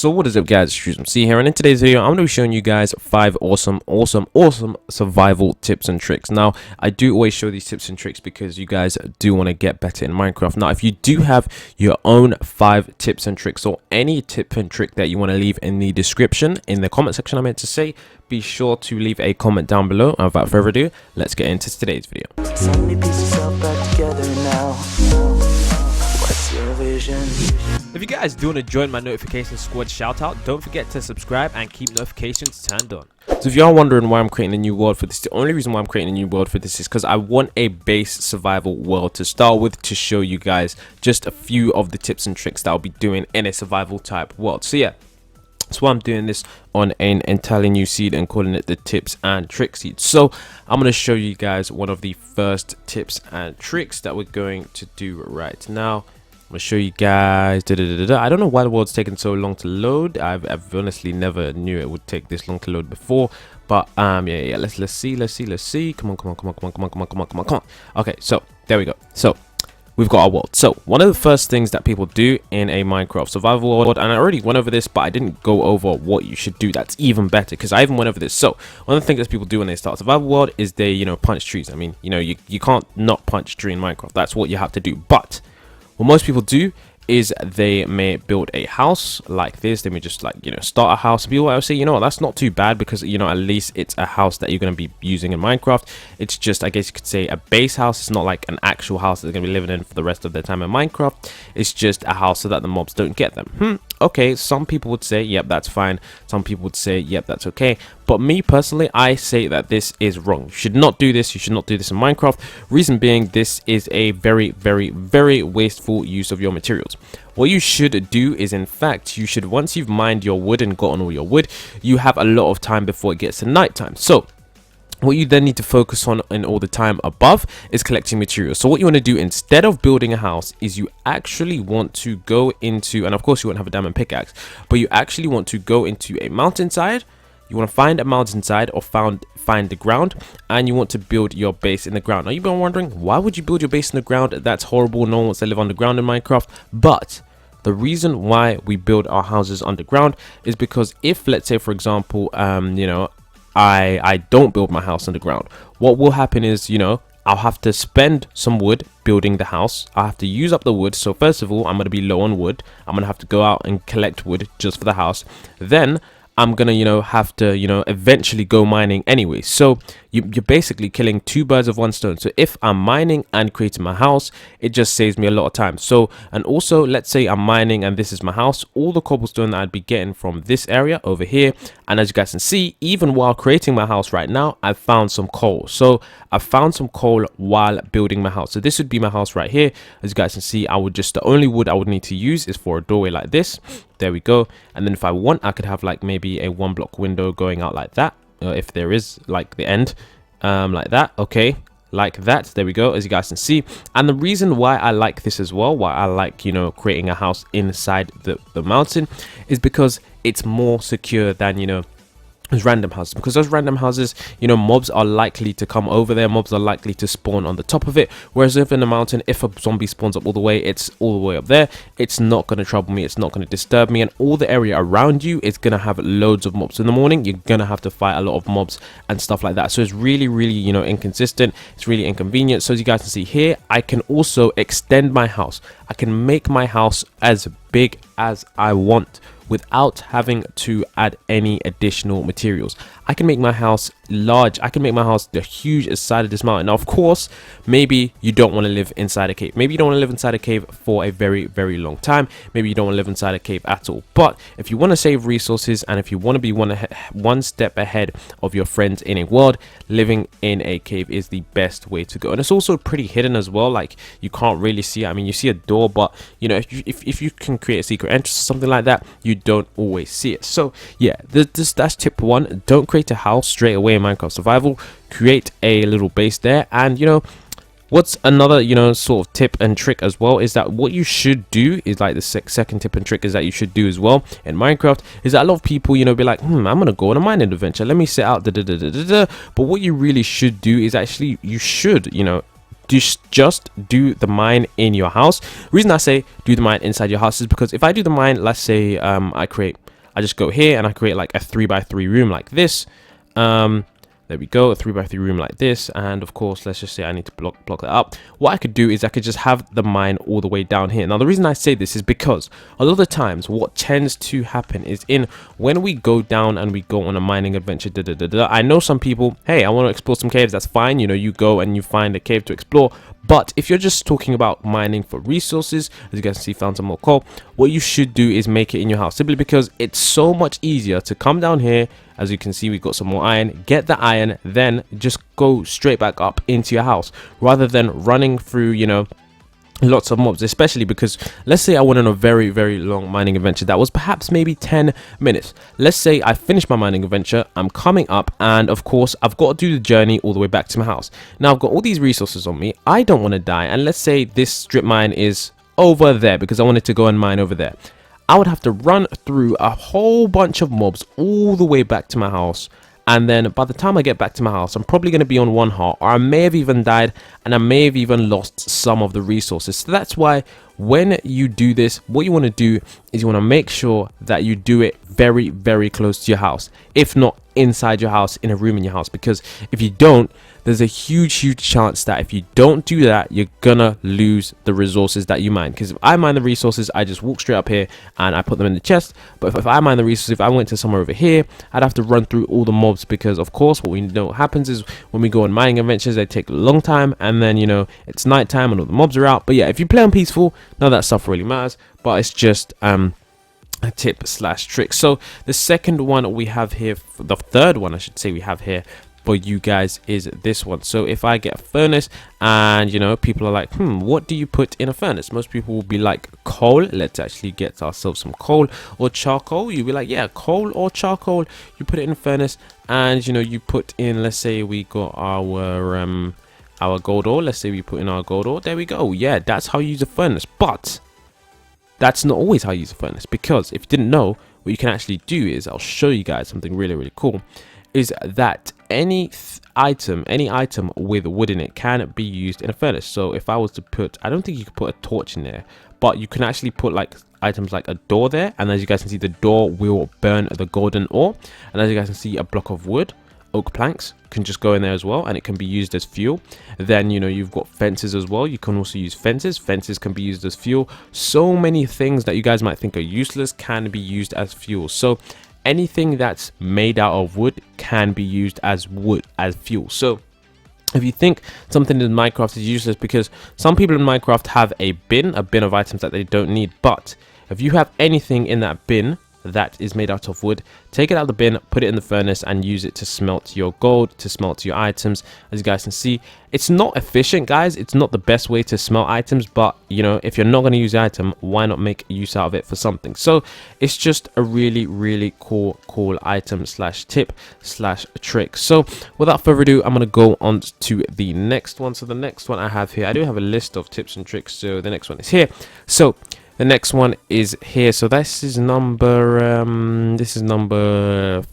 So what is up, guys? It's MC here, and in today's video I'm going to be showing you guys 5 awesome survival tips and tricks. Now, I do always show these tips and tricks because you guys do want to get better in Minecraft. Now, if you do have your own 5 tips and tricks or any tip and trick that you want to leave in the description, in the comment section I meant to say, be sure to leave a comment down below. And without further ado, let's get into today's video. So many pieces all back together now. What's your vision? If you guys do want to join my notification squad shout out, don't forget to subscribe and keep notifications turned on. So if you are wondering why I'm creating a new world for this, the only reason why I'm creating a new world for this is because I want a base survival world to start with, to show you guys just a few of the tips and tricks that I'll be doing in a survival type world. So yeah, that's why I'm doing this on an entirely new seed and calling it the tips and tricks seed. So I'm going to show you guys one of the first tips and tricks that we're going to do right now. I'm gonna show you guys. I don't know why the world's taking so long to load. I've honestly never knew it would take this long to load before. But yeah. Let's see. Come on. Okay, so there we go. So we've got our world. So one of the first things that people do in a Minecraft survival world, and I already went over this, but I didn't go over what you should do. That's even better because I even went over this. So one of the things that people do when they start survival world is they, punch trees. I mean, you can't not punch a tree in Minecraft. That's what you have to do. But what most people do is they may build a house like this. They may just start a house. People will say, that's not too bad because at least it's a house that you're going to be using in Minecraft. It's just, I guess you could say, a base house. It's not like an actual house that they're going to be living in for the rest of their time in Minecraft. It's just a house so that the mobs don't get them. Okay, some people would say, yep, that's fine. Some people would say, yep, that's okay. But me personally, I say that this is wrong. You should not do this. You should not do this in Minecraft. Reason being, this is a very wasteful use of your materials. What you should do is, in fact, you should, once you've mined your wood and gotten all your wood, you have a lot of time before it gets to nighttime. So what you then need to focus on in all the time above is collecting materials. So what you want to do instead of building a house is you actually want to go into, and of course you won't have a diamond pickaxe, but you actually want to go into a mountainside. You want to find a mountainside or find the ground, and you want to build your base in the ground. Now you've been wondering, why would you build your base in the ground? That's horrible. No one wants to live underground in Minecraft. But the reason why we build our houses underground is because if, let's say for example, I don't build my house underground, what will happen is, I'll have to spend some wood building the house. I have to use up the wood. So first of all, I'm going to be low on wood. I'm going to have to go out and collect wood just for the house. Then I'm gonna have to eventually go mining anyway. So you're basically killing 2 birds with 1 stone. So if I'm mining and creating my house, it just saves me a lot of time. So, and also, let's say I'm mining and this is my house, all the cobblestone that I'd be getting from this area over here, and as you guys can see, even while creating my house right now, I found some coal. So I found some coal while building my house. So this would be my house right here. As you guys can see, the only wood I would need to use is for a doorway like this. There we go. And then if I want, I could have like maybe a 1-block window going out like that, if there is, like the end, like that. Okay, like that. There we go, as you guys can see. And the reason why I like this as well, why I like creating a house inside the mountain, is because it's more secure than those random houses, because those random houses, mobs are likely to come over there. Mobs are likely to spawn on the top of it, whereas if in the mountain, if a zombie spawns up all the way, it's all the way up there. It's not going to trouble me, it's not going to disturb me, and all the area around you is going to have loads of mobs. In the morning, you're going to have to fight a lot of mobs and stuff like that. So it's really inconsistent. It's really inconvenient. So as you guys can see here, I can also extend my house. I can make my house as big as I want without having to add any additional materials. I can make my house large. I can make my house the huge as side of this mountain. Now, of course, maybe you don't want to live inside a cave. Maybe you don't want to live inside a cave for a very long time. Maybe you don't want to live inside a cave at all. But if you want to save resources and if you want to be one step ahead of your friends in a world, living in a cave is the best way to go. And it's also pretty hidden as well. Like, you can't really see it. I mean, you see a door, but if you can create a secret entrance or something like that, you don't always see it. So yeah, that's tip 1. Don't create a house straight away in Minecraft survival. Create a little base there. And what's another sort of tip and trick as well is that what you should do is, like, the second tip and trick is that you should do as well in Minecraft is that a lot of people be like, I'm gonna go on a mining adventure, let me set out but what you really should do is actually you should just do the mine in your house. The reason I say do the mine inside your house is because if I do the mine, let's say I just go here and I create like a 3x3 room like this. There we go, a 3x3 room like this, and of course let's just say I need to block that up. What I could do is I could just have the mine all the way down here. Now the reason I say this is because a lot of the times what tends to happen is when we go down and we go on a mining adventure, I know some people, hey, I want to explore some caves, that's fine, you know, you go and you find a cave to explore. But if you're just talking about mining for resources, as you guys can see, found some more coal, what you should do is make it in your house, simply because it's so much easier to come down here. As you can see, we've got some more iron, get the iron, then just go straight back up into your house rather than running through, you know, lots of mobs. Especially because let's say I went on a very, very long mining adventure that was perhaps maybe 10 minutes. Let's say I finished my mining adventure, I'm coming up, and of course I've got to do the journey all the way back to my house. Now I've got all these resources on me, I don't want to die, and let's say this strip mine is over there because I wanted to go and mine over there. I would have to run through a whole bunch of mobs all the way back to my house, and then by the time I get back to my house, I'm probably going to be on 1 heart, or I may have even died, and I may have even lost some of the resources. So that's why when you do this, what you want to do is you want to make sure that you do it very, very close to your house, if not inside your house, in a room in your house, because if you don't, there's a huge chance that if you don't do that, you're gonna lose the resources that you mine. Because if I mine the resources, I just walk straight up here and I put them in the chest. But if I mine the resources, if I went to somewhere over here, I'd have to run through all the mobs, because of course what we know happens is when we go on mining adventures, they take a long time, and then, you know, it's night time and all the mobs are out. But yeah, if you play on peaceful, none of that stuff really matters, but it's just a tip slash trick. So the second one we have here, the third one I should say we have here for you guys, is this one. So if I get a furnace, and you know, people are like, what do you put in a furnace? Most people will be like coal. Let's actually get ourselves some coal or charcoal. You'll be like, yeah, coal or charcoal. You put it in a furnace, and you know, you put in, let's say we got our gold ore. Let's say we put in our gold ore. There we go. Yeah, that's how you use a furnace. But that's not always how you use a furnace, because if you didn't know, what you can actually do is, I'll show you guys something really cool, is that any item with wood in it can be used in a furnace. So if I was to put, I don't think you could put a torch in there, but you can actually put like items like a door there, and as you guys can see, the door will burn the golden ore. And as you guys can see, a block of wood, oak planks, can just go in there as well, and it can be used as fuel. Then, you know, you've got fences as well. You can also use fences can be used as fuel. So many things that you guys might think are useless can be used as fuel. So anything that's made out of wood can be used as fuel. So if you think something in Minecraft is useless, because some people in Minecraft have a bin of items that they don't need, but if you have anything in that bin that is made out of wood, take it out of the bin, put it in the furnace, and use it to smelt your gold, to smelt your items. As you guys can see, it's not efficient, guys. It's not the best way to smelt items, but you know, if you're not going to use the item, why not make use out of it for something? So it's just a really cool item slash tip slash trick. So without further ado, I'm going to go on to the next one. So the next one I have here, I do have a list of tips and tricks, so the next one is here. So the next one is here. So this is number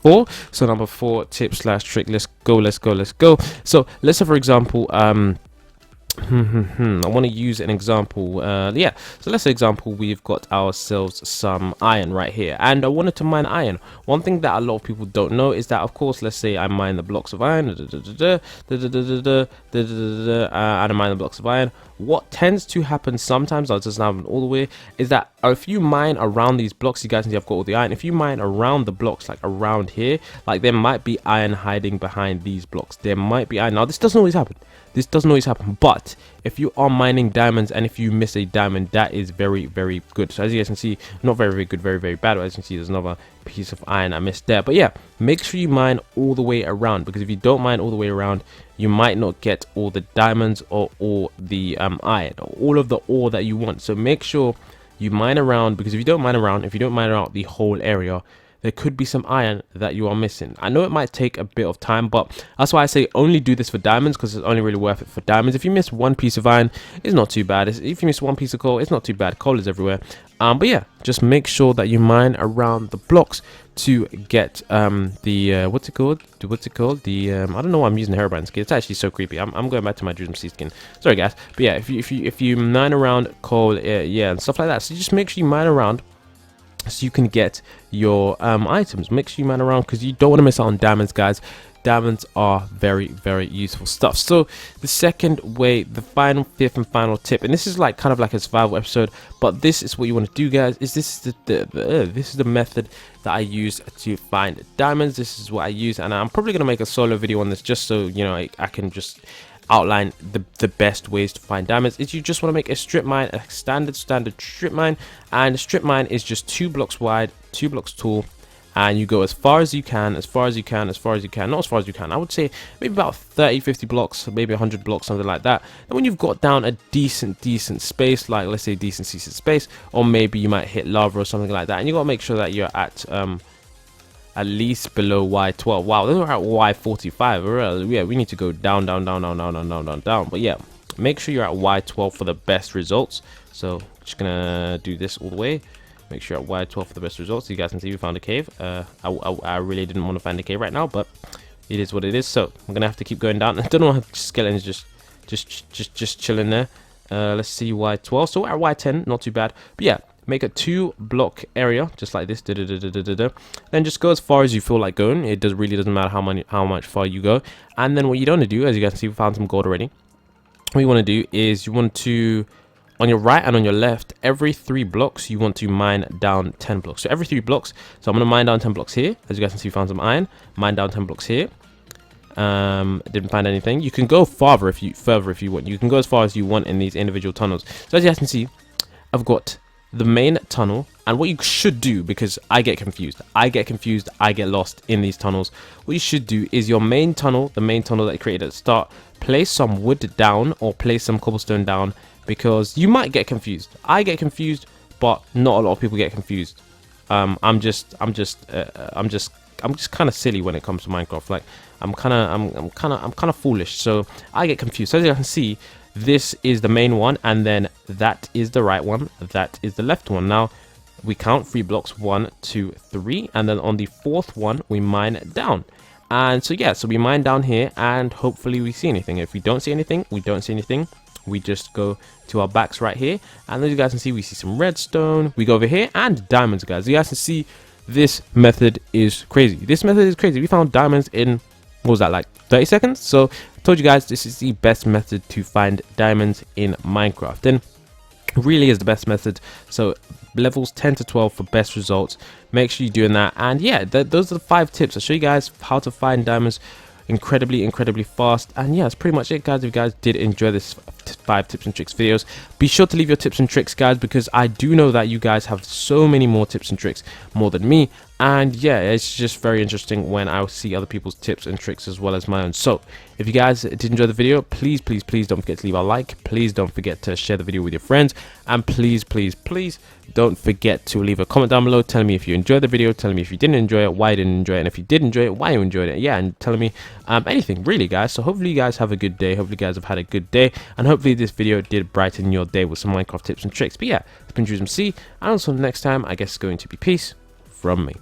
4. So number 4 tip slash trick. Let's go. So let's say, for example, I want to use an example. Yeah, so let's say example, we've got ourselves some iron right here, and I wanted to mine iron. One thing that a lot of people don't know is that, of course, let's say I mine the blocks of iron, and I mine the blocks of iron. What tends to happen sometimes, I'll just happen all the way, is that if you mine around these blocks, you guys can see I've got all the iron. If you mine around the blocks, like around here, like there might be iron hiding behind these blocks. There might be iron. Now this doesn't always happen. But if you are mining diamonds and if you miss a diamond, that is very good. So as you guys can see, not very good, very bad, but as you can see, there's another piece of iron I missed there. But yeah, make sure you mine all the way around, because if you don't mine all the way around, you might not get all the diamonds or all the iron, or all of the ore that you want. So make sure you mine around, because if you don't mine around the whole area, there could be some iron that you are missing. I know it might take a bit of time, but that's why I say only do this for diamonds, because it's only really worth it for diamonds. If you miss one piece of iron, it's not too bad. If you miss one piece of coal, it's not too bad. Coal is everywhere. But yeah, just make sure that you mine around the blocks to get the what's it called, the I don't know why I'm using the Herobrine skin. It's actually so creepy. I'm going back to my Dream Sea skin, sorry guys. But yeah, if you mine around coal, yeah, and stuff like that, so just make sure you mine around so you can get your items. Make sure you mine around, because you don't want to miss out on diamonds, guys. Diamonds are very, very useful stuff. So the second way, the fifth and final tip, and this is like kind of like a survival episode, but this is what you want to do, guys, is this is this is the method that I use to find diamonds. This is what I use, and I'm probably going to make a solo video on this, just so you know I can just outline the best ways to find diamonds. Is you just want to make a strip mine, a standard strip mine, and a strip mine is just 2 blocks wide, 2 blocks tall, and you go as far as you can, not as far as you can, I would say maybe about 30-50 blocks, maybe 100 blocks, something like that. And when you've got down a decent space, like let's say decent space, or maybe you might hit lava or something like that, and you got to make sure that you're at least below Y12. Wow, those are at Y45. Yeah, we need to go down. But yeah, make sure you're at Y12 for the best results. So just gonna do this all the way. Make sure at Y12 for the best results. So you guys can see we found a cave. I really didn't want to find a cave right now, but it is what it is. So I'm gonna have to keep going down. I don't know how skeletons just chilling there. Let's see, Y12. So we're at Y10, not too bad. But yeah, make a 2 block area just like this. Then just go as far as you feel like going. It really doesn't matter how much far you go. And then what you don't want to do, as you guys can see, we found some gold already. What you want to do is you want to, on your right and on your left, every 3 blocks you want to mine down 10 blocks. So every 3 blocks, so I'm going to mine down 10 blocks here. As you guys can see, we found some iron. Mine down 10 blocks here. Didn't find anything. You can go further if you want. You can go as far as you want in these individual tunnels. So as you guys can see, I've got the main tunnel, and what you should do, because I get confused, I get lost in these tunnels. What you should do is your main tunnel, the main tunnel that you created at the start, place some wood down or place some cobblestone down, because you might get confused. I get confused, but not a lot of people get confused. I'm just kind of silly when it comes to Minecraft. Like I'm kind of foolish, so I get confused. So as you can see, this is the main one, and then that is the right one, that is the left one. Now we count 3 blocks, 1, 2, 3, and then on the 4th one we mine down. And so yeah, so we mine down here, and hopefully we see anything. If we don't see anything, we just go to our backs right here, and as you guys can see, we see some redstone. We go over here, and diamonds, guys. You guys can see this method is crazy. We found diamonds in, what was that, like 30 seconds? So I told you guys, this is the best method to find diamonds in Minecraft, and really is the best method. So levels 10 to 12 for best results. Make sure you're doing that. And yeah, those are the 5 tips. I'll show you guys how to find diamonds incredibly fast. And yeah, that's pretty much it, guys. If you guys did enjoy this 5 tips and tricks videos, be sure to leave your tips and tricks, guys, because I do know that you guys have so many more tips and tricks more than me. And yeah, it's just very interesting when I see other people's tips and tricks as well as my own. So if you guys did enjoy the video, please don't forget to leave a like. Please don't forget to share the video with your friends, and please don't forget to leave a comment down below telling me if you enjoyed the video, telling me if you didn't enjoy it, why you didn't enjoy it, and if you did enjoy it, why you enjoyed it. Yeah, and telling me anything really, guys. So hopefully you guys have a good day, hopefully you guys have had a good day, and hopefully this video did brighten your day with some Minecraft tips and tricks. But yeah, it's been Dream Sea, and until next time, I guess it's going to be peace from me.